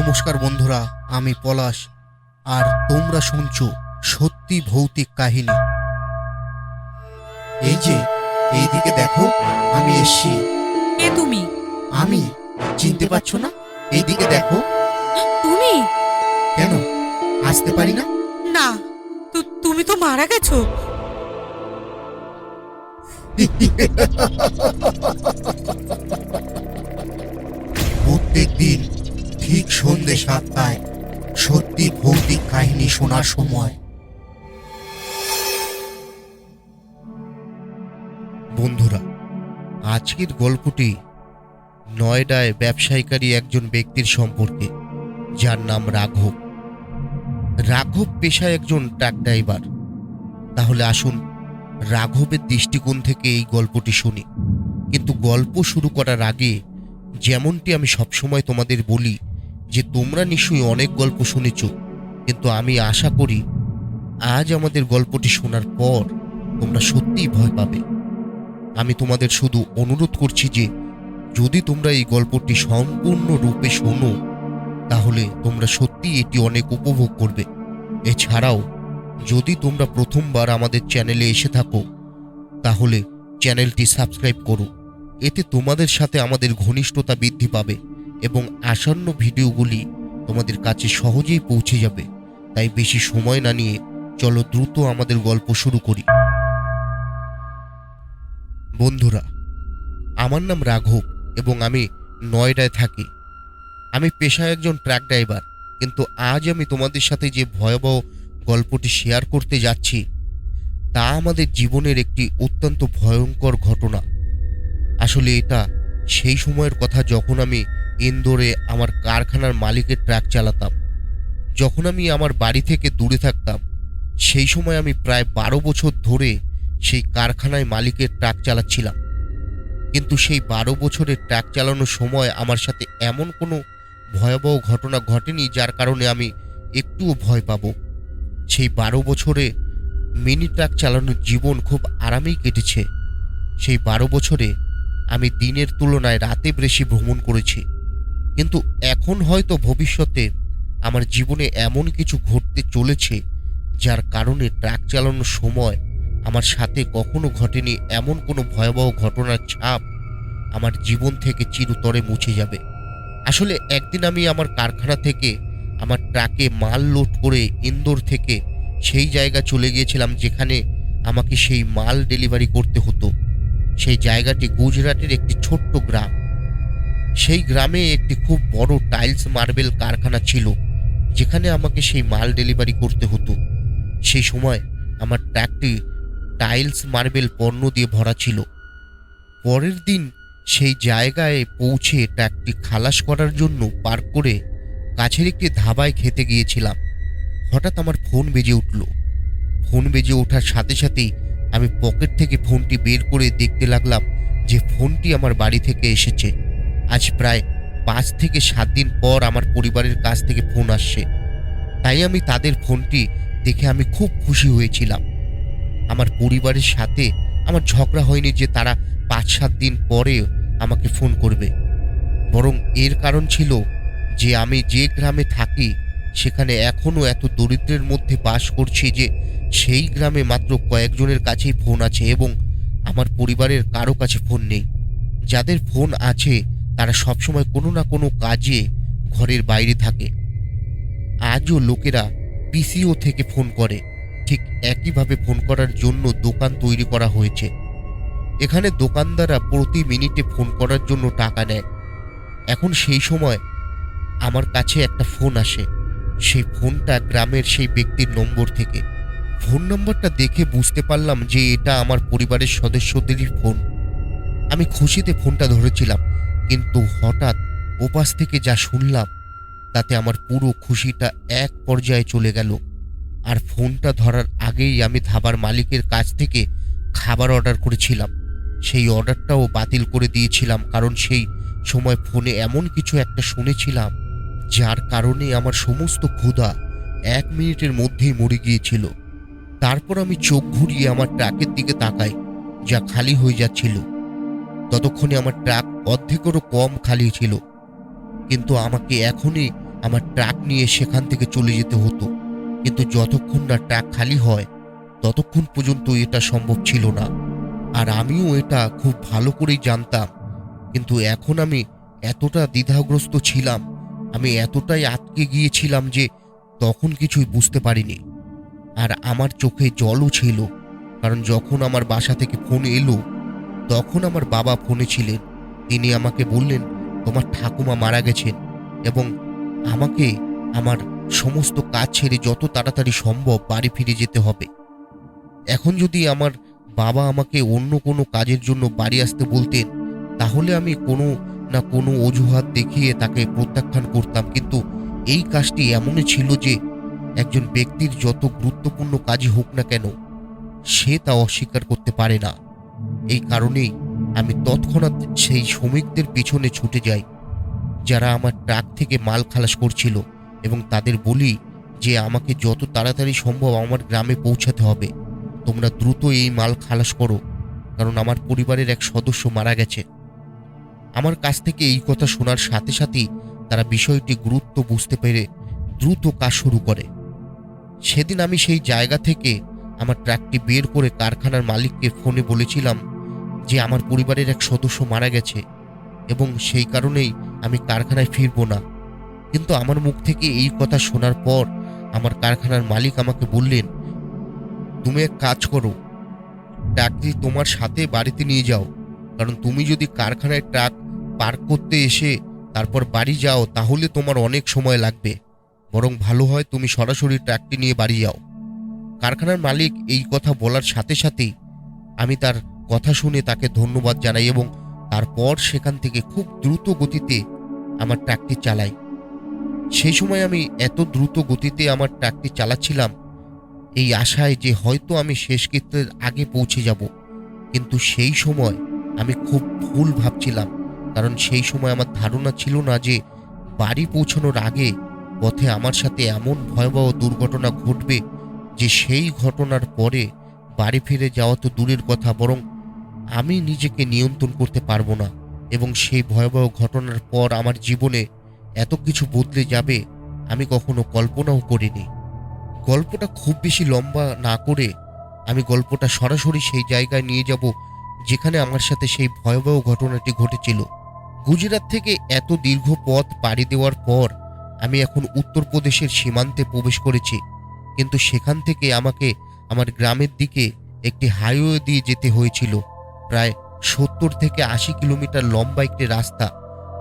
নমস্কার বন্ধুরা, আমি পলাশ আর তোমরা শুনছো সত্যি ভৌতিক কাহিনী। এই যে এইদিকে দেখো, আমি এসছি। কে তুমি? আমি চিনতে পারছো না? এইদিকে দেখো। তুমি? কেন আসতে পারি না? না, তুমি তো মারা গেছো। প্রত্যেক দিন ঠিক সন্ধ্যে 7টায় সত্যি ভৌতিক কাহিনী শোনার সময়। বন্ধুরা, আজকের গল্পটি নয়ডায় ব্যবসায়ীকারী একজন ব্যক্তির সম্পর্কে, যার নাম রাঘব। রাঘব পেশায় একজন ট্রাক ড্রাইভার। তাহলে আসুন রাঘবের দৃষ্টিকোণ থেকে এই গল্পটি শুনি। কিন্তু গল্প শুরু করার আগে যেমনটি আমি সবসময় তোমাদের বলি যে তোমরা নিশ্চয়ই অনেক গল্প শুনেছ, কিন্তু আমি আশা করি আজ আমাদের গল্পটি শোনার পর তোমরা সত্যিই ভয় পাবে। আমি তোমাদের শুধু অনুরোধ করছি যে যদি তোমরা এই গল্পটি সম্পূর্ণরূপে শোনো তাহলে তোমরা সত্যিই এটি অনেক উপভোগ করবে। এছাড়াও যদি তোমরা প্রথমবার আমাদের চ্যানেলে এসে থাকো তাহলে চ্যানেলটি সাবস্ক্রাইব করো। এতে তোমাদের সাথে আমাদের ঘনিষ্ঠতা বৃদ্ধি পাবে এবং আসন্ন ভিডিওগুলি তোমাদের কাছে সহজেই পৌঁছে যাবে। তাই বেশি সময় না নিয়ে চলো দ্রুত আমাদের গল্প শুরু করি। বন্ধুরা, আমার নাম রাঘব এবং আমি নয়ডায় থাকি। আমি পেশায় একজন ট্রাক ড্রাইভার, কিন্তু আজ আমি তোমাদের সাথে যে ভয়াবহ গল্পটি শেয়ার করতে যাচ্ছি তা আমাদের জীবনের একটি অত্যন্ত ভয়ঙ্কর ঘটনা। আসলে এটা সেই সময়ের কথা যখন আমি ইন্দোরে আমার কারখানার মালিকের ট্রাক চালাতাম। যখন আমি আমার বাড়ি থেকে দূরে থাকতাম সেই সময় আমি প্রায় 12 বছর ধরে সেই কারখানায় মালিকের ট্রাক চালাচ্ছিলাম। কিন্তু সেই 12 বছরের ট্রাক চালানোর সময় আমার সাথে এমন কোনো ভয়াবহ ঘটনা ঘটেনি যার কারণে আমি একটুও ভয় পাব। সেই 12 বছরে মিনি ট্রাক চালানোর জীবন খুব আরামেই কেটেছে। সেই 12 বছরে আমি দিনের তুলনায় রাতে বেশি ভ্রমণ করেছি। কিন্তু এখন হয়তো ভবিষ্যতে আমার জীবনে এমন কিছু ঘটতে চলেছে যার কারণে ট্রাক চালানোর সময় আমার সাথে কখনো ঘটেনি এমন কোনো ভয়াবহ ঘটনার ছাপ আমার জীবন থেকে চিরতরে মুছে যাবে। আসলে একদিন আমি আমার কারখানা থেকে আমার ট্রাকে মাল লোড করে ইন্দোর থেকে সেই জায়গা চলে গিয়েছিলাম যেখানে আমাকে সেই মাল ডেলিভারি করতে হতো। সেই জায়গাটি গুজরাটের একটি ছোট্ট গ্রাম। সেই গ্রামে একটি খুব বড় টাইলস মার্বেল কারখানা ছিল যেখানে আমাকে সেই মাল ডেলিভারি করতে হতো। সেই সময় আমার ট্রাকটি টাইলস মার্বেল পণ্য দিয়ে ভরা ছিল। পরের দিন সেই জায়গায় পৌঁছে ট্রাকটি খালাস করার জন্য পার্ক করে কাছের একটি ধাবায় খেতে গিয়েছিলাম। হঠাৎ আমার ফোন বেজে উঠল। ফোন বেজে ওঠার সাথে সাথেই আমি পকেট থেকে ফোনটি বের করে দেখতে লাগলাম যে ফোনটি আমার বাড়ি থেকে এসেছে। আজ প্রায় 5 থেকে 7 দিন পর আমার পরিবারের কাছ থেকে ফোন আসছে। তাই আমি তাদের ফোনটি দেখে আমি খুব খুশি হয়েছিলাম। আমার পরিবারের সাথে আমার ঝগড়া হয়নি যে তারা 5-7 দিন পরে আমাকে ফোন করবে, বরং এর কারণ ছিল যে আমি যে গ্রামে থাকি সেখানে এখনও এত দরিদ্রের মধ্যে বাস করছি যে সেই গ্রামে মাত্র কয়েকজনের কাছেই ফোন আছে এবং আমার পরিবারের কারো কাছে ফোন নেই। যাদের ফোন আছে তারা সবসময় কোনো না কোনো কাজে ঘরের বাইরে থাকে। আজও লোকেরা পিসিও থেকে ফোন করে। ঠিক একইভাবে ফোন করার জন্য দোকান তৈরি করা হয়েছে। এখানে দোকানদাররা প্রতি মিনিটে ফোন করার জন্য টাকা নেয়। এখন সেই সময় আমার কাছে একটা ফোন আসে। সেই ফোনটা গ্রামের সেই ব্যক্তির নম্বর থেকে। ফোন নম্বরটা দেখে বুঝতে পারলাম যে এটা আমার পরিবারের সদস্যদেরই ফোন। আমি খুশিতে ফোনটা ধরেছিলাম, কিন্তু হঠাৎ ওপাশ থেকে যা শুনলাম তাতে আমার পুরো খুশিটা এক পর্যায়ে চলে গেল। আর ফোনটা ধরার আগেই আমি ধাবার মালিকের কাছ থেকে খাবার অর্ডার করেছিলাম। সেই অর্ডারটাও বাতিল করে দিয়েছিলাম কারণ সেই সময় ফোনে এমন কিছু একটা শুনেছিলাম যার কারণে আমার সমস্ত ক্ষুধা 1 মিনিটের মধ্যেই মরে গিয়েছিল। তারপর আমি চোখ ঘুরিয়ে আমার ট্রাকের দিকে তাকাই, যা খালি হয়ে যাচ্ছিল। ততক্ষণে আমার ট্রাক অর্ধেকেরও কম খালি ছিল। কিন্তু আমাকে এখনই আমার ট্রাক নিয়ে সেখান থেকে চলে যেতে হতো, কিন্তু যতক্ষণ না ট্রাক খালি হয় ততক্ষণ পর্যন্ত এটা সম্ভব ছিল না। আর আমিও এটা খুব ভালো করেই জানতাম, কিন্তু এখন আমি এতটা দ্বিধাগ্রস্ত ছিলাম, আমি এতটাই আটকে গিয়েছিলাম যে তখন কিছুই বুঝতে পারিনি। আর আমার চোখে জলও ছিল, কারণ যখন আমার বাসা থেকে ফোন এলো তখন আমার বাবা ফোনে ছিলেন। তিনি আমাকে বললেন, তোমার ঠাকুমা মারা গেছেন এবং আমাকে আমার সমস্ত কাজ ছেড়ে যত তাড়াতাড়ি সম্ভব বাড়ি ফিরে যেতে হবে। এখন যদি আমার বাবা আমাকে অন্য কোনো কাজের জন্য বাড়ি আসতে বলতেন তাহলে আমি কোনো না কোনো অজুহাত দেখিয়ে তাকে প্রত্যাখ্যান করতাম, কিন্তু এই কাজটি এমনই ছিল যে একজন ব্যক্তির যত গুরুত্বপূর্ণ কাজই হোক না কেন সে তা অস্বীকার করতে পারে না। এই কারণেই আমি তৎক্ষণাৎ সেই শ্রমিকদের পিছনে ছুটে যাই যারা আমার ট্রাক থেকে মাল খালাস করছিল, এবং তাদের বলি যে আমাকে যত তাড়াতাড়ি সম্ভব আমার গ্রামে পৌঁছাতে হবে। তোমরা দ্রুত এই মাল খালাস করো, কারণ আমার পরিবারের এক সদস্য মারা গেছে। আমার কাছ থেকে এই কথা শোনার সাথে সাথেই তারা বিষয়টি গুরুত্ব বুঝতে পেরে দ্রুত কাজ শুরু করে। সেদিন আমি সেই জায়গা থেকে আমার ট্রাকটি বের করে কারখানার মালিককে ফোনে বলেছিলাম যে আমার পরিবারের এক সদস্য মারা গেছে এবং সেই কারণেই আমি কারখানায় ফিরব না। কিন্তু আমার মুখ থেকে এই কথা শোনার পর আমার কারখানার মালিক আমাকে বললেন, তুমি এক কাজ করো, ট্রাকটি তোমার সাথে বাড়িতে নিয়ে যাও, কারণ তুমি যদি কারখানায় ট্রাক পার্ক করতে এসে তারপর বাড়ি যাও তাহলে তোমার অনেক সময় লাগবে। বরং ভালো হয় তুমি সরাসরি ট্রাকটি নিয়ে বাড়ি যাও। কারখানার মালিক এই কথা বলার সাথে সাথেই আমি তার কথা শুনে তাকে ধন্যবাদ জানাই এবং তারপর সেখান থেকে খুব দ্রুত গতিতে আমার ট্রাকটি চালাই। সেই সময় আমি এত দ্রুত গতিতে আমার ট্রাকটি চালাচ্ছিলাম এই আশায় যে হয়তো আমি শেষকৃত্যের আগে পৌঁছে যাব, কিন্তু সেই সময় আমি খুব ভুল ভাবছিলাম, কারণ সেই সময় আমার ধারণা ছিল না যে বাড়ি পৌঁছানোর আগে পথে আমার সাথে এমন ভয়াবহ দুর্ঘটনা ঘটবে যে সেই ঘটনার পরে বাড়ি ফিরে যাওয়া তো দূরের কথা, বরং আমি নিজেকে নিয়ন্ত্রণ করতে পারবো না এবং সেই ভয়াবহ ঘটনার পর আমার জীবনে এত কিছু বদলে যাবে আমি কখনো কল্পনাও করিনি। গল্পটা খুব বেশি লম্বা না করে আমি গল্পটা সরাসরি সেই জায়গায় নিয়ে যাব যেখানে আমার সাথে সেই ভয়াবহ ঘটনাটি ঘটেছিল। গুজরাট থেকে এত দীর্ঘ পথ পাড়ি দেওয়ার পর আমি এখন উত্তরপ্রদেশের সীমান্তে প্রবেশ করেছি, কিন্তু সেখান থেকে আমাকে আমার গ্রামের দিকে একটি হাইওয়ে দিয়ে যেতে হয়েছিল, প্রায় 70 থেকে 80 কিলোমিটার লম্বা একটি রাস্তা,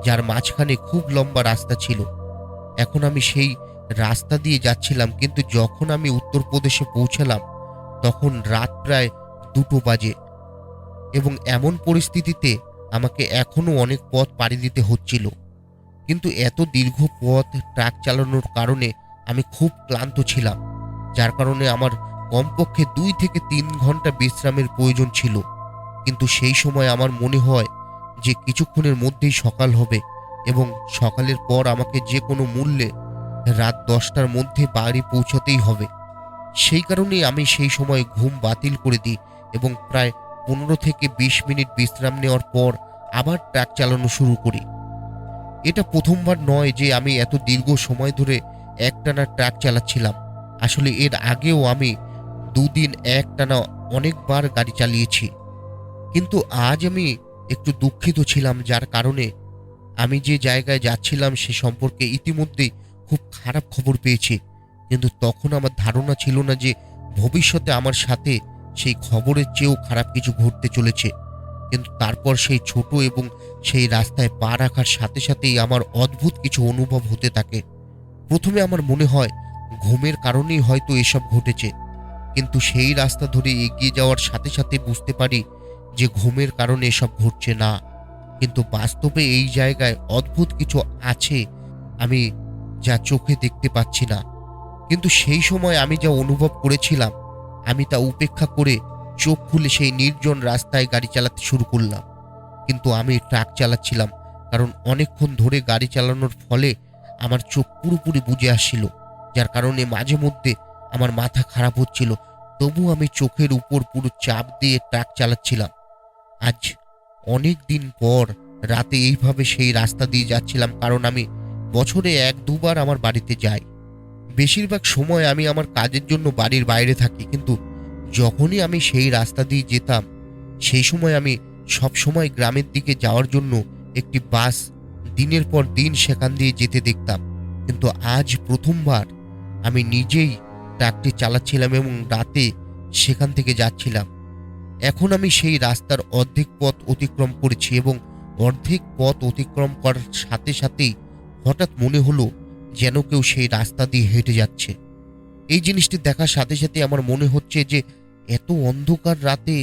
যার মাঝখানে খুব লম্বা রাস্তা ছিল। এখন আমি সেই রাস্তা দিয়ে যাচ্ছিলাম, কিন্তু যখন আমি উত্তরপ্রদেশে পৌঁছালাম তখন রাত প্রায় 2টো বাজে এবং এমন পরিস্থিতিতে আমাকে এখনো অনেক পথ পাড়ি দিতে হচ্ছিল। কিন্তু এত দীর্ঘ পথ ট্রাক চালানোর কারণে আমি খুব ক্লান্ত ছিলাম, যার কারণে আমার কমপক্ষে 2 থেকে 3 ঘন্টা বিশ্রামের প্রয়োজন ছিল। কিন্তু সেই সময় আমার মনে হয় যে কিছুক্ষণের মধ্যেই সকাল হবে এবং সকালের পর আমাকে যে কোনো মূল্যে রাত 10টার মধ্যে বাড়ি পৌঁছাতেই হবে। সেই কারণেই আমি সেই সময় ঘুম বাতিল করে দিই এবং প্রায় 15 থেকে 20 মিনিট বিশ্রাম নেওয়ার পর আবার ট্রাক চালানো শুরু করি। এটা প্রথমবার নয় যে আমি এত দীর্ঘ সময় ধরে একটানা ট্রাক চালাচ্ছিলাম। আসলে এর আগেও আমি 2 দিন একটানা অনেকবার গাড়ি চালিয়েছি, কিন্তু আজ আমি একটু দুঃখিত ছিলাম, যার কারণে আমি যে জায়গায় যাচ্ছিলাম সে সম্পর্কে ইতিমধ্যেই খুব খারাপ খবর পেয়েছি। কিন্তু তখন আমার ধারণা ছিল না যে ভবিষ্যতে আমার সাথে সেই খবরের চেয়েও খারাপ কিছু ঘটতে চলেছে। কিন্তু তারপর সেই ছোট এবং সেই রাস্তায় পা রাখার সাথে সাথেই আমার অদ্ভুত কিছু অনুভব হতে থাকে। প্রথমে আমার মনে হয় ঘুমের কারণেই হয়তো এসব ঘটেছে, কিন্তু সেই রাস্তা ধরে এগিয়ে যাওয়ার সাথে সাথে বুঝতে পারি যে ঘুমের কারণে এসব ঘটছে না, কিন্তু বাস্তবে এই জায়গায় অদ্ভুত কিছু আছে আমি যা চোখে দেখতে পাচ্ছি না। কিন্তু সেই সময় আমি যা অনুভব করেছিলাম আমি তা উপেক্ষা করে চোখ খুলে সেই নির্জন রাস্তায় গাড়ি চালাতে শুরু করলাম। কিন্তু আমি ট্রাক চালাচ্ছিলাম, কারণ অনেকক্ষণ ধরে গাড়ি চালানোর ফলে আমার চোখ পুরোপুরি বুজে আসছিল, যার কারণে মাঝে মধ্যে আমার মাথা খারাপ হচ্ছিল। তবু আমি চোখের উপর পুরো চাপ দিয়ে ট্রাক চালাচ্ছিলাম। আজ অনেক দিন পর রাতে এইভাবে সেই রাস্তা দিয়ে যাচ্ছিলাম, কারণ আমি বছরে 1-2 বার আমার বাড়িতে যাই। বেশিরভাগ সময় আমি আমার কাজের জন্য বাড়ির বাইরে থাকি, কিন্তু যখনই আমি সেই রাস্তা দিয়ে যেতাম সেই সময় আমি সবসময় গ্রামের দিকে যাওয়ার জন্য একটি বাস দিনের পর দিন সেখান দিয়ে যেতে দেখতাম। কিন্তু আজ প্রথমবার আমি নিজেই ট্রাকটি চালাচ্ছিলাম এবং রাতে সেখান থেকে যাচ্ছিলাম। এখন আমি সেই রাস্তার অর্ধেক পথ অতিক্রম করেছি এবং অর্ধেক পথ অতিক্রম করার সাথে সাথেই হঠাৎ মনে হলো যেন কেউ সেই রাস্তা দিয়ে হেঁটে যাচ্ছে। এই জিনিসটি দেখার সাথে সাথে আমার মনে হচ্ছে যে এত অন্ধকার রাতে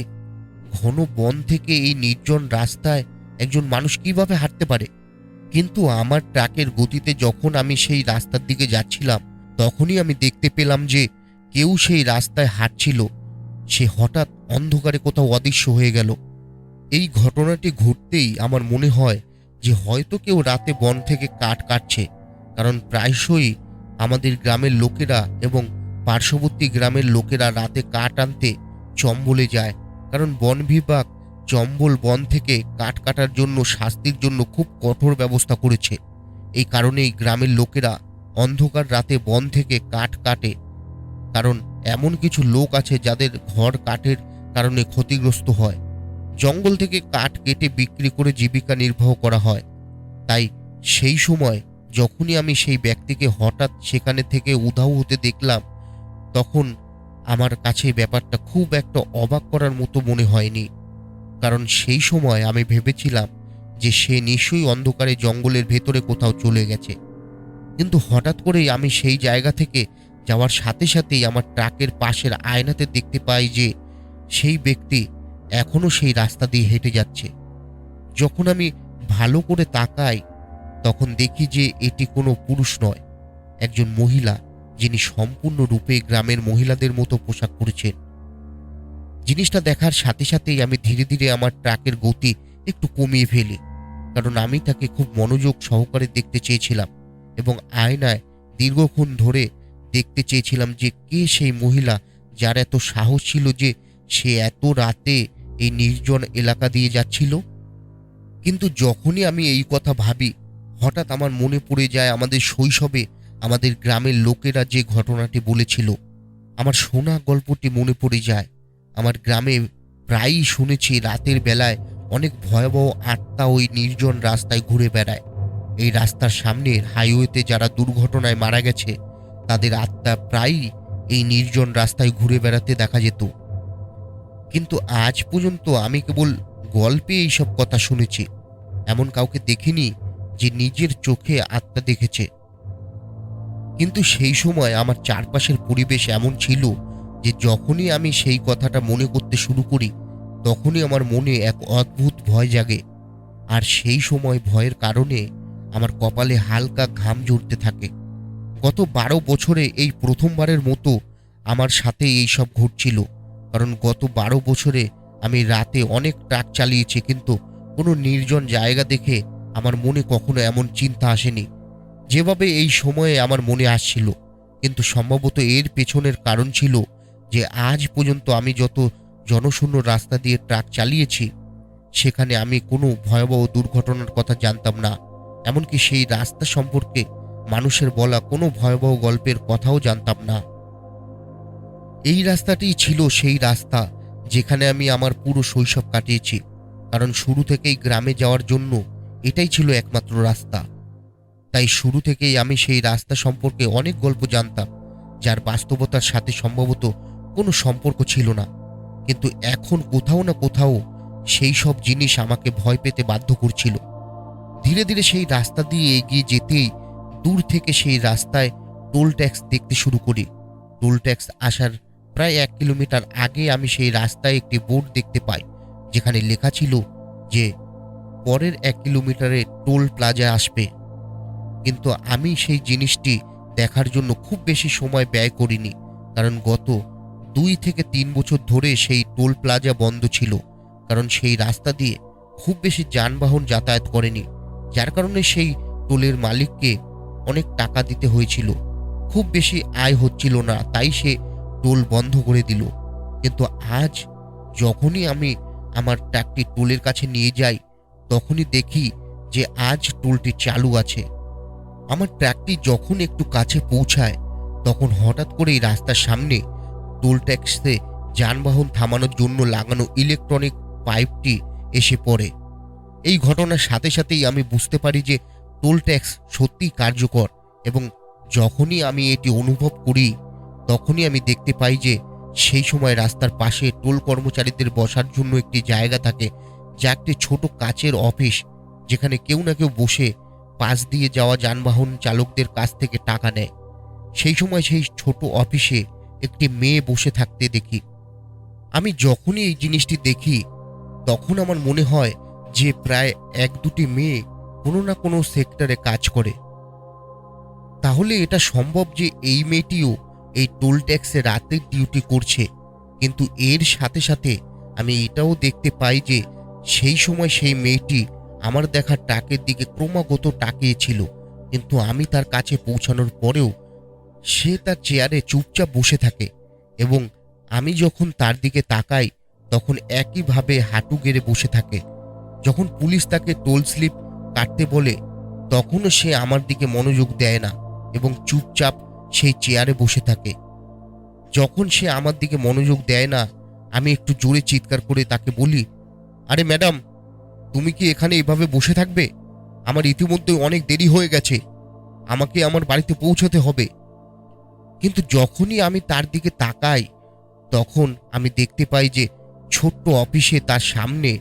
ঘন বন থেকে এই নির্জন রাস্তায় একজন মানুষ কিভাবে হাঁটতে পারে। কিন্তু আমার ট্রাকের গতিতে যখন আমি সেই রাস্তার দিকে যাচ্ছিলাম তখনই আমি দেখতে পেলাম যে কেউ সেই রাস্তায় হাঁটছিল, সে হঠাৎ অন্ধকারে কোথাও অদৃশ্য হয়ে গেল। এই ঘটনাটি ঘটতেই আমার মনে হয় যে হয়তো কেউ রাতে বন থেকে কাঠ কাটছে, কারণ প্রায়শই আমাদের গ্রামের লোকেরা এবং পার্শ্ববর্তী গ্রামের লোকেরা রাতে কাঠ আনতে চম্বলে যায়, কারণ বন বিভাগ চম্বল বন থেকে কাঠ কাটার জন্য শাস্তির জন্য খুব কঠোর ব্যবস্থা করেছে। এই কারণেই গ্রামের লোকেরা অন্ধকার রাতে বন থেকে কাঠ কাটে, কারণ এমন কিছু লোক আছে যাদের ঘর কাঠের কারণে ক্ষতিগ্রস্ত হয়। জঙ্গল থেকে কাঠ কেটে বিক্রি করে জীবিকা নির্বাহ করা হয়। তাই সেই সময় যখনই আমি সেই ব্যক্তিকে হঠাৎ সেখানে থেকে উধাও হতে দেখলাম তখন আমার কাছে ব্যাপারটা খুব একটা অবাক করার মতো মনে হয়নি, কারণ সেই সময় আমি ভেবেছিলাম যে সে নিশ্চয়ই অন্ধকারে জঙ্গলের ভেতরে কোথাও চলে গেছে। কিন্তু হঠাৎ করেই আমি সেই জায়গা থেকে যাওয়ার সাথে সাথেই আমার ট্রাকের পাশের আয়নাতে দেখতে পাই যে সেই ব্যক্তি এখনো সেই রাস্তা দিয়ে হেঁটে যাচ্ছে। যখন আমি ভালো করে তাকাই তখন দেখি যে এটি কোনো পুরুষ নয়, একজন মহিলা, যিনি সম্পূর্ণরূপে গ্রামের মহিলাদের মতো পোশাক পরেছেন। জিনিসটা দেখার সাথে সাথেই আমি ধীরে ধীরে আমার ট্রাকের গতি একটু কমিয়ে ফেলি, কারণ আমি তাকে খুব মনোযোগ সহকারে দেখতে চেয়েছিলাম এবং আয়নায় দীর্ঘক্ষণ ধরে দেখতে চেয়েছিলাম যে কে সেই মহিলা যার এত সাহস ছিল যে সে এত রাতে এই নির্জন এলাকা দিয়ে যাচ্ছিল। কিন্তু যখনই আমি এই কথা ভাবি হঠাৎ আমার মনে পড়ে যায় আমাদের শৈশবে আমাদের গ্রামের লোকেরা যে ঘটনাটি বলেছিল। আমার শোনা গল্পটি মনে পড়ে যায়। আমার গ্রামে প্রায়ই শুনেছি রাতের বেলায় অনেক ভয়াবহ আত্মা ওই নির্জন রাস্তায় ঘুরে বেড়ায়। এই রাস্তার সামনের হাইওয়েতে যারা দুর্ঘটনায় মারা গেছে তাদের আত্মা প্রায়ই এই নির্জন রাস্তায় ঘুরে বেড়াতে দেখা যেত। কিন্তু আজ পর্যন্ত আমি কেবল গল্পে এইসব কথা শুনেছি, এমন কাউকে দেখিনি যে নিজের চোখে আত্মা দেখেছে। কিন্তু সেই সময় আমার চারপাশের পরিবেশ এমন ছিল যে যখনই আমি সেই কথাটা মনে করতে শুরু করি তখনই আমার মনে এক অদ্ভুত ভয় জাগে, আর সেই সময় ভয়ের কারণে আমার কপালে হালকা ঘাম ঝরতে থাকে। গত 12 বছরে এই প্রথমবারের মতো আমার সাথে এইসব ঘটছিল, কারণ গত 12 বছরে আমি রাতে অনেক ট্রাক চালিয়েছি, কিন্তু কোনো নির্জন জায়গা দেখে আমার মনে কখনো এমন চিন্তা আসেনি যেভাবে এই সময়ে আমার মনে আসছিল। কিন্তু সম্ভবত এর পেছনের কারণ ছিল যে আজ পর্যন্ত আমি যত জনশূন্য রাস্তা দিয়ে ট্রাক চালিয়েছি সেখানে আমি কোনো ভয়াবহ দুর্ঘটনার কথা জানতাম না, এমনকি সেই রাস্তা সম্পর্কে মানুষের বলা কোনো ভয়াবহ গল্পের কথাও জানতাম না। এই রাস্তাটিই ছিল সেই রাস্তা যেখানে আমি আমার পুরো শৈশব কাটিয়েছি, কারণ শুরু থেকেই গ্রামে যাওয়ার জন্য এটাই ছিল একমাত্র রাস্তা। তাই শুরু থেকেই আমি সেই রাস্তা সম্পর্কে অনেক গল্প জানতাম যার বাস্তবতার সাথে সম্ভবত কোনো সম্পর্ক ছিল না। কিন্তু এখন কোথাও না কোথাও সেই সব জিনিস আমাকে ভয় পেতে বাধ্য করছিল। ধীরে ধীরে সেই রাস্তা দিয়ে এগিয়ে যেতেই দূর থেকে সেই রাস্তায় টোল ট্যাক্স দেখতে শুরু করি। টোল ট্যাক্স আসার প্রায় 1 কিলোমিটার আগে আমি সেই রাস্তায় একটি বোর্ড দেখতে পাই যেখানে লেখা ছিল যে পরের 1 কিলোমিটারে টোল প্লাজা আসবে। কিন্তু আমি সেই জিনিসটি দেখার জন্য খুব বেশি সময় ব্যয় করিনি, কারণ গত 2 থেকে 3 বছর ধরে সেই টোল প্লাজা বন্ধ ছিল, কারণ সেই রাস্তা দিয়ে খুব বেশি যানবাহন যাতায়াত করেনি, যার কারণে সেই টোলের মালিককে অনেক টাকা দিতে হয়েছিল। খুব বেশি আয় হচ্ছিল না, তাই সে টোল বন্ধ করে দিল। কিন্তু আজ যখনই আমি আমার ট্রাকটি টোলের কাছে নিয়ে যাই তখনই দেখি যে আজ টোলটি চালু আছে। আমার ট্রাকটি যখন একটু কাছে পৌঁছায় তখন হঠাৎ করেই রাস্তার সামনে টোল ট্যাক্সে যানবাহন থামানোর জন্য লাগানো ইলেকট্রনিক পাইপটি এসে পড়ে। এই ঘটনার সাথে সাথেই আমি বুঝতে পারি যে টোল ট্যাক্স সত্যিই কার্যকর, এবং যখনই আমি এটি অনুভব করি তখনই আমি দেখতে পাই যে সেই সময় রাস্তার পাশে টোল কর্মচারীদের বসার জন্য একটি জায়গা থাকে, যা একটি ছোট কাচের অফিস, যেখানে কেউ না কেউ বসে পাশ দিয়ে যাওয়া যানবাহন চালকদের কাছ থেকে টাকা নেয়। সেই সময় সেই ছোট অফিসে একটি মেয়ে বসে থাকতে দেখি। আমি যখনই এই জিনিসটি দেখি তখন আমার মনে হয় যে প্রায় এক দুটি মেয়ে কোনো না কোনো সেক্টরে কাজ করে। তাহলে এটা সম্ভব যে এই মেয়েটিও এই টোল ট্যাক্সে রাতের ডিউটি করছে। কিন্তু এর সাথে সাথে আমি এটাও দেখতে পাই যে সেই সময় সেই মেয়েটি আমার দেখা ট্রাকের দিকে ক্রমাগত তাকিয়েছিল, কিন্তু আমি তার কাছে পৌঁছানোর পরেও সে তার চেয়ারে চুপচাপ বসে থাকে, এবং আমি যখন তার দিকে তাকাই তখন একইভাবে হাঁটু গেড়ে বসে থাকে। যখন পুলিশ তাকে টোল স্লিপ কাটতে বলে তখনও সে আমার দিকে মনোযোগ দেয় না এবং চুপচাপ সেই চেয়ারে বসে থাকে। যখন সে আমার দিকে মনোযোগ দেয় না, আমি একটু জোরে চিৎকার করে তাকে বলি, আরে ম্যাডাম, তুমি কি এখানে এভাবে বসে থাকবে? আমার ইতিমধ্যে অনেক দেরি হয়ে গেছে, আমাকে আমার বাড়িতে পৌঁছতে হবে। কিন্তু যখনই আমি তার দিকে তাকাই তখন আমি দেখতে পাই যে ছোট্ট অফিসে তার সামনে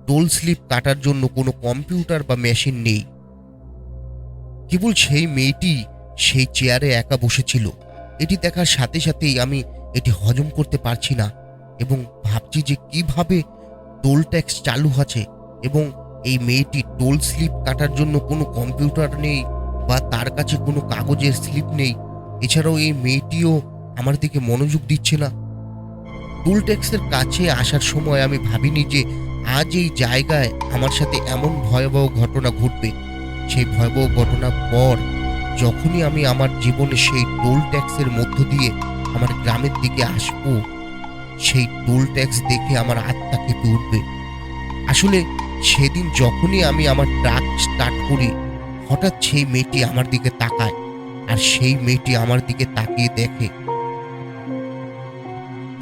টোল স্লিপ কাটার জন্য কোনো কম্পিউটার বা মেশিন নেই। কেবল সেই মেয়েটি সেই চেয়ারে একা বসেছিল। এটি দেখার সাথে সাথেই আমি এটি হজম করতে পারছি না এবং ভাবছি যে কিভাবে টোল ট্যাক্স চালু আছে এবং এই মেয়েটি টোল স্লিপ কাটার জন্য কোনো কম্পিউটার নেই বা তার কাছে কোনো কাগজের স্লিপ নেই। এছাড়াও এই মেয়েটিও আমার দিকে মনোযোগ দিচ্ছে না। টোল ট্যাক্সের কাছে আসার সময় আমি ভাবিনি যে আজ এই জায়গায় আমার সাথে এমন ভয়াবহ ঘটনা ঘটবে। সেই ভয়াবহ ঘটনার পর যখনই আমি আমার জীবনে সেই টোল ট্যাক্সের মধ্য দিয়ে আমার গ্রামের দিকে আসব, সেই টোল ট্যাক্স দেখে আমার আত্মা কেঁপে উঠবে। আসলে সেদিন যখনই আমি আমার ট্রাক স্টার্ট করি, হঠাৎ সেই মেয়েটি আমার দিকে তাকায়, আর সেই মেয়েটি আমার দিকে তাকিয়ে দেখে।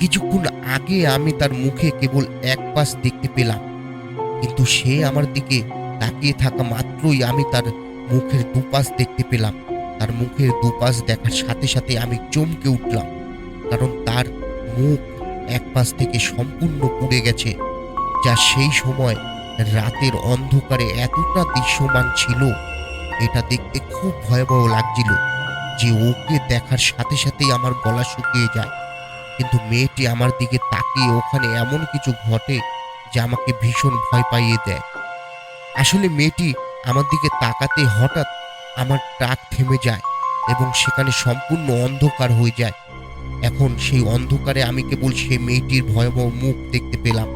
কিছুক্ষণ আগে আমি তার মুখে কেবল এক পাশ দেখতে পেলাম, কিন্তু সে আমার দিকে তাকিয়ে থাকা মাত্রই আমি তার মুখের দুপাশ দেখতে পেলাম। তার মুখের দুপাশ দেখার সাথে সাথে আমি চমকে উঠলাম, কারণ তার মুখ এক পাশ থেকে সম্পূর্ণ পুড়ে গেছে, যা সেই সময় রাতের অন্ধকারে এতটা দৃশ্যমান ছিল। এটা দেখতে খুব ভয়াবহ লাগছিল যে ওকে দেখার সাথে সাথেই আমার গলা শুকিয়ে যায়। কিন্তু মেয়েটি আমার দিকে তাকিয়ে ওখানে এমন কিছু ঘটে যা আমাকে ভীষণ ভয় পাইয়ে দেয়। আসলে মেয়েটি আমার দিকে তাকাতে হঠাৎ আমার ট্রাক থেমে যায় এবং সেখানে সম্পূর্ণ অন্ধকার হয়ে যায়। এখন সেই অন্ধকারে আমি কেবল সেই মেয়েটির ভয়াবহ মুখ দেখতে পেলাম,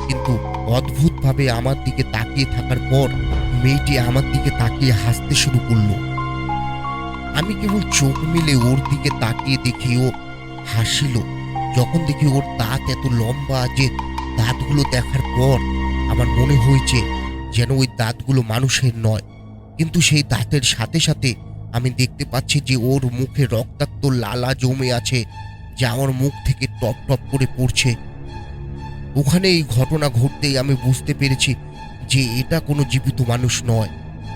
কিন্তু অদ্ভুতভাবে আমার দিকে তাকিয়ে থাকার পর মেয়েটি আমার দিকে তাকিয়ে হাসতে শুরু করলো। আমি কেবল চোখ মেলে ওর দিকে তাকিয়ে দেখি ও হাসিল। যখন দেখি ওর দাঁত এত লম্বা যে দাঁতগুলো দেখার পর আমার মনে হয়েছে যেন ওই দাঁতগুলো মানুষের নয়, কিন্তু সেই দাঁতের সাথে সাথে আমি দেখতে পাচ্ছি যে ওর মুখে রক্তাক্ত লালা জমে আছে, যা আমার মুখ থেকে টপ টপ করে পড়ছে। ওখানে এই ঘটনা ঘটতেই আমি বুঝতে পেরেছি যে এটা কোনো জীবিত মানুষ নয়।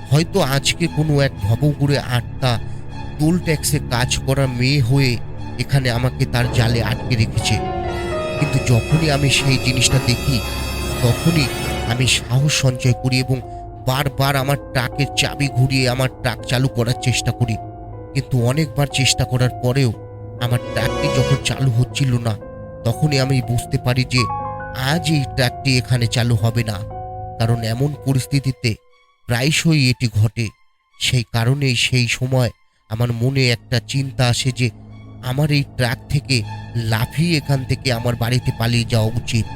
হয়তো আজকে কোনো এক ভবঘুরে আত্মা টোল ট্যাক্সে কাজ করা মেয়ে হয়ে এখানে আমাকে তার জালে আটকে রেখেছে। কিন্তু যখনই আমি সেই জিনিসটা দেখি তখনই আমি সাহস সঞ্চয় করি এবং বারবার আমার ট্রাকের চাবি ঘুরিয়ে আমার ট্রাক চালু করার চেষ্টা করি। কিন্তু অনেকবার চেষ্টা করার পরেও আমার ট্রাকটি যখন চালু হচ্ছিল না, তখনই আমি বুঝতে পারি যে আজ এই ট্রাকটি এখানে চালু হবে না, কারণ এমন পরিস্থিতিতে প্রায়শই এটি ঘটে। সেই কারণেই সেই সময় আমার মনে একটা চিন্তা আসে যে আমার এই ট্রাক থেকে লাফিয়ে এখান থেকে আমার বাড়িতে পালিয়ে যাওয়া উচিত।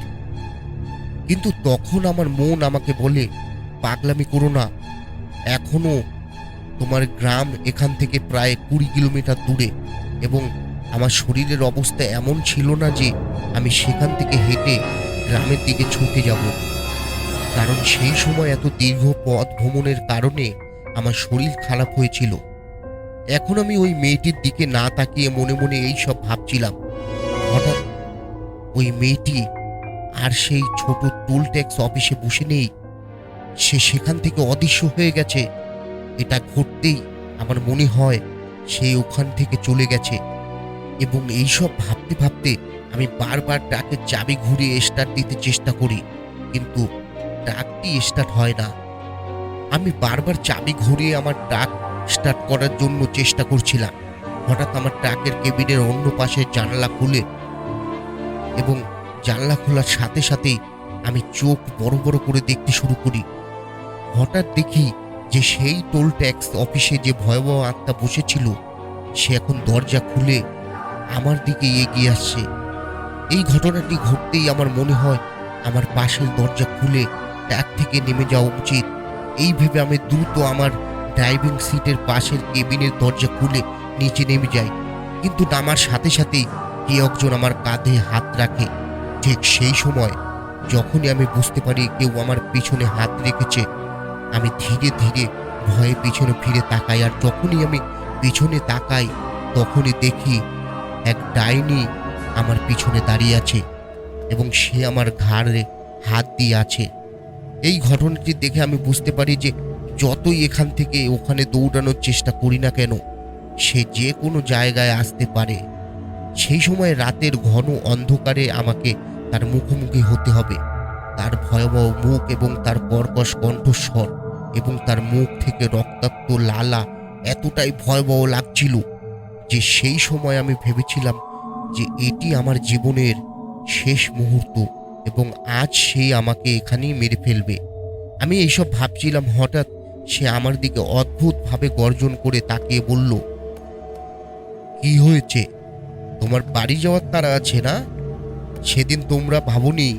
কিন্তু তখন আমার মন আমাকে বলে, পাগলামি করো না, এখনো তোমার গ্রাম এখান থেকে প্রায় 20 কিলোমিটার দূরে, এবং আমার শরীরের অবস্থা এমন ছিল না যে আমি সেখান থেকে হেঁটে গ্রামের দিকে ছুটে যাব, কারণ সেই সময় এত দীর্ঘ পথ ভ্রমণের কারণে আমার শরীর খারাপ হয়েছিল। এখন আমি ওই মেয়েটির দিকে না তাকিয়ে মনে মনে এই সব ভাবছিলাম। হঠাৎ ওই মেয়েটি আর সেই ছোট টোল ট্যাক্স অফিসে বসে নেই, সে সেখান থেকে অদৃশ্য হয়ে গেছে। এটা ঘটতেই আমার মনে হয় সে ওখান থেকে চলে গেছে। এবং এইসব ভাবতে ভাবতে আমি বারবার ট্রাকের চাবি ঘুরিয়ে স্টার্ট দিতে চেষ্টা করি, কিন্তু ট্রাকটি স্টার্ট হয় না। আমি বারবার চাবি ঘুরিয়ে আমার ট্রাক স্টার্ট করার জন্য চেষ্টা করছিলাম। হঠাৎ আমার ট্রাকের কেবিনের অন্য পাশের জানালা খুলে এবং জানলা খোলার সাথে সাথেই আমি চোখ বড় বড় করে দেখতে শুরু করি। হঠাৎ দেখি যে সেই টোল ট্যাক্স অফিসে যে ভয়াবহ আত্মা বসেছিল সে এখন দরজা খুলে আমার দিকে এগিয়ে আসছে। এই ঘটনাটি ঘটতেই আমার মনে হয় আমার পাশের দরজা খুলে ট্রাক থেকে নেমে যাওয়া উচিত। এই ভেবে আমি দ্রুত আমার ড্রাইভিং সিটের পাশের কেবিনের দরজা খুলে নিচে নেমে যাই, কিন্তু নামার সাথে সাথেই কেউ একজন আমার কাঁধে হাত রাখে। ঠিক সেই সময় যখনই আমি বুঝতে পারি কেউ আমার পিছনে হাত রেখেছে, আমি ধীরে ধীরে ভয়ে পিছনে ফিরে তাকাই। আর যখনই আমি পিছনে তাকাই তখনই দেখি এক ডাইনি আমার পিছনে দাঁড়িয়ে আছে এবং সে আমার ঘাড়ে হাত দিয়ে আছে। এই ঘটনাটি দেখে আমি বুঝতে পারি যে যতই এখান থেকে ওখানে দৌড়ানোর চেষ্টা করি না কেন, সে যে কোনো জায়গায় আসতে পারে। সেই সময় রাতের ঘন অন্ধকারে আমাকে তার মুখোমুখি হতে হবে। তার ভয়াবহ মুখ এবং তার কর্কশ কণ্ঠস্বর এবং তার মুখ থেকে রক্তাক্ত লালা এতটাই ভয়াবহ লাগছিল যে সেই সময় আমি ভেবেছিলাম যে এটি আমার জীবনের শেষ মুহূর্ত এবং আজ সে আমাকে এখানেই মেরে ফেলবে। আমি এইসব ভাবছিলাম, হঠাৎ সে আমার দিকে অদ্ভুতভাবে গর্জন করে তাকিয়ে বলল, কি হয়েছে? তোমার বাড়ি যাওয়ার তাড়া আছে না? সেদিন তোমরা ভাবনি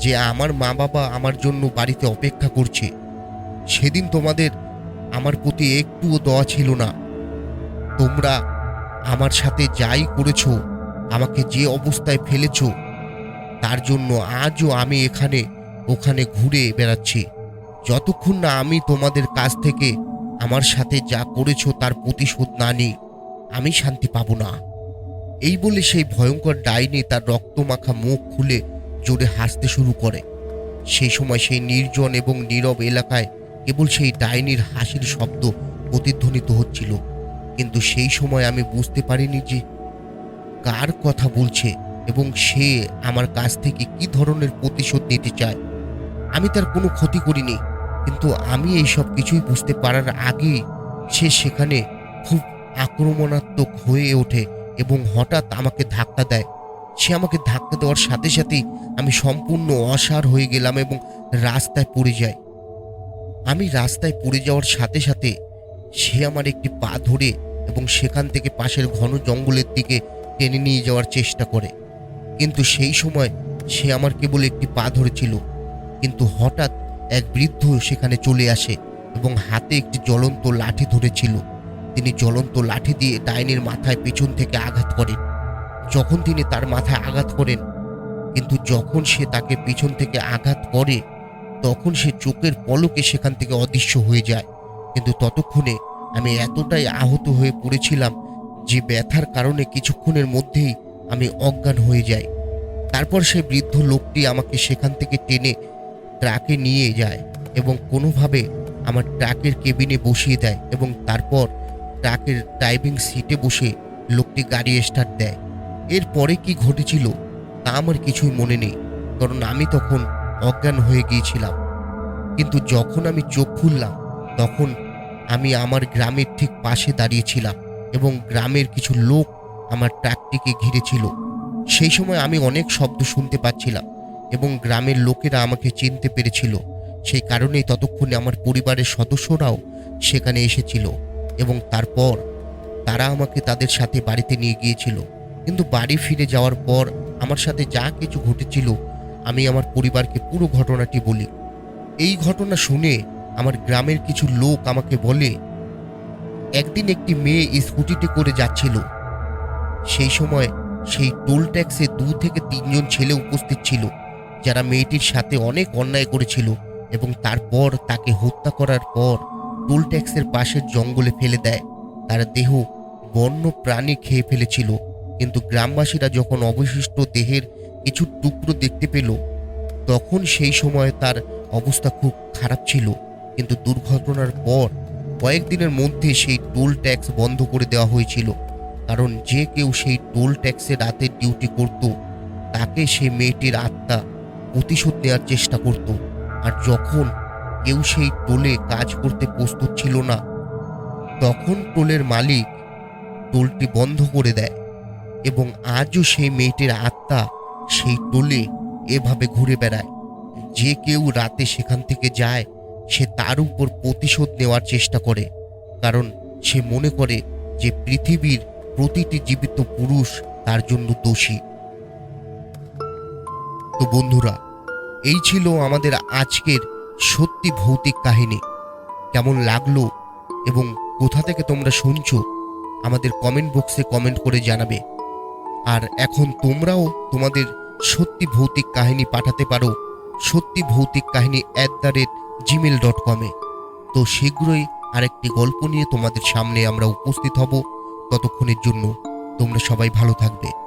যে আমার মা বাবা আমার জন্য বাড়িতে অপেক্ষা করছে? সেদিন তোমাদের আমার প্রতি একটুও দয়া ছিল না। তোমরা আমার সাথে যাই করেছো, আমাকে যে অবস্থায় ফেলেছো, তার জন্য আজও আমি এখানে ওখানে ঘুরে বেড়াচ্ছি। যতক্ষণ না আমি তোমাদের কাছ থেকে আমার সাথে যা করেছো তার প্রতিশোধ না নিই, আমি শান্তি পাবো না। এই বলে সেই ভয়ঙ্কর ডাইনি তার রক্তমাখা মুখ খুলে জোরে হাসতে শুরু করে। সেই সময় সেই নির্জন এবং নীরব এলাকায় কেবল সেই ডাইনির হাসির শব্দ প্রতিধ্বনিত হচ্ছিল, কিন্তু সেই সময় আমি বুঝতে পারিনি যে কার কথা বলছে এবং সে আমার কাছ থেকে কি ধরনের প্রতিশোধ নিতে চায়। আমি তার কোনো ক্ষতি করিনি, কিন্তু আমি এই সব কিছুই বুঝতে পারার আগেই সে সেখানে খুব আক্রমণাত্মক হয়ে ওঠে এবং হঠাৎ আমাকে ধাক্কা দেয়। সে আমাকে ধাক্কা দেওয়ার সাথে সাথেই আমি সম্পূর্ণ অসাড় হয়ে গেলাম এবং রাস্তায় পড়ে যাই। আমি রাস্তায় পড়ে যাওয়ার সাথে সাথে সে আমার একটি পা ধরে এবং সেখান থেকে পাশের ঘন জঙ্গলের দিকে টেনে নিয়ে যাওয়ার চেষ্টা করে, কিন্তু সেই সময় সে আমার কেবল একটি পা ধরেছিল। কিন্তু হঠাৎ এক বৃদ্ধ সেখানে চলে আসে এবং হাতে একটি জ্বলন্ত লাঠি ধরেছিল। তিনি জ্বলন্ত লাঠি দিয়ে ডাইনির মাথায় পেছন থেকে আঘাত করেন। যখন তিনি তার মাথায় আঘাত করেন, কিন্তু যখন সে তাকে পিছন থেকে আঘাত করে তখন সে চোখের পলকে সেখান থেকে অদৃশ্য হয়ে যায়। কিন্তু ততক্ষণে আমি এতটাই আহত হয়ে পড়েছিলাম যে ব্যথার কারণে কিছুক্ষণের মধ্যেই আমি অজ্ঞান হয়ে যাই। তারপর সেই বৃদ্ধ লোকটি আমাকে সেখান থেকে টেনে ট্রাকে নিয়ে যায় এবং কোনোভাবে আমার ট্রাকের কেবিনে বসিয়ে দেয় এবং তারপর ট্রাকের ড্রাইভিং সিটে বসে লোকটি গাড়ি স্টার্ট দেয়। এরপরে কি ঘটেছিল তা আমার কিছুই মনে নেই, কারণ আমি তখন অজ্ঞান হয়ে গিয়েছিলাম। কিন্তু যখন আমি চোখ খুললাম তখন আমি আমার গ্রামের ঠিক পাশে দাঁড়িয়েছিলাম এবং গ্রামের কিছু লোক আমার ট্রাকটিকে ঘিরেছিল। সেই সময় আমি অনেক শব্দ শুনতে পাচ্ছিলাম এবং গ্রামের লোকেরা আমাকে চিনতে পেরেছিল। সেই কারণেই ততক্ষণে আমার পরিবারের সদস্যরাও সেখানে এসেছিল এবং তারপর তারা আমাকে তাদের সাথে বাড়িতে নিয়ে গিয়েছিল। কিন্তু বাড়ি ফিরে যাওয়ার পর আমার সাথে যা কিছু ঘটেছিল আমি আমার পরিবারকে পুরো ঘটনাটি বলি। এই ঘটনা শুনে আমার গ্রামের কিছু লোক আমাকে বলে, একদিন একটি মেয়ে স্কুটিতে করে যাচ্ছিল। সেই সময় সেই টোল ট্যাক্সে 2 থেকে 3 জন ছেলে উপস্থিত ছিল, যারা মেয়েটির সাথে অনেক অন্যায় করেছিল এবং তারপর তাকে হত্যা করার পর টোল ট্যাক্সের পাশের জঙ্গলে ফেলে দেয়। তার দেহ বন্য প্রাণী খেয়ে ফেলেছিল। কিন্তু গ্রামবাসীরা যখন অবশিষ্ট দেহের কিছু টুকরো দেখতে পেল, তখন সেই সময় তার অবস্থা খুব খারাপ ছিল। কিন্তু দুর্ঘটনার পর কয়েকদিনের মধ্যে সেই টোল ট্যাক্স বন্ধ করে দেওয়া হয়েছিল, কারণ যে কেউ সেই টোল ট্যাক্সে রাতের ডিউটি করত, তাকে সেই মেয়েটির আত্মা প্রতিশোধ নেওয়ার চেষ্টা করত। আর যখন কেউ সেই টোলে কাজ করতে প্রস্তুত ছিল না, তখন টোলের মালিক টোলটি বন্ধ করে দেয়। এবং আজও সেই মেয়েটির আত্মা সেই টোলে এভাবে ঘুরে বেড়ায়। যে কেউ রাতে সেখান থেকে যায়, সে তার উপর প্রতিশোধ নেওয়ার চেষ্টা করে, কারণ সে মনে করে যে পৃথিবীর প্রতিটি জীবিত পুরুষ তার জন্য দোষী। তো বন্ধুরা, এই ছিল আমাদের আজকের সত্যি ভৌতিক কাহিনী। কেমন লাগলো এবং কোথা থেকে তোমরা শুনছো আমাদের কমেন্ট বক্সে কমেন্ট করে জানাবে। আর এখন তোমরাও তোমাদের সত্যি ভৌতিক কাহিনী পাঠাতে পারো সত্যি ভৌতিক কাহিনী @gmail.com এ। তো শীঘ্রই আরেকটি গল্প নিয়ে তোমাদের সামনে আমরা উপস্থিত হব। ততক্ষণের জন্য তোমরা সবাই ভালো থাকবে।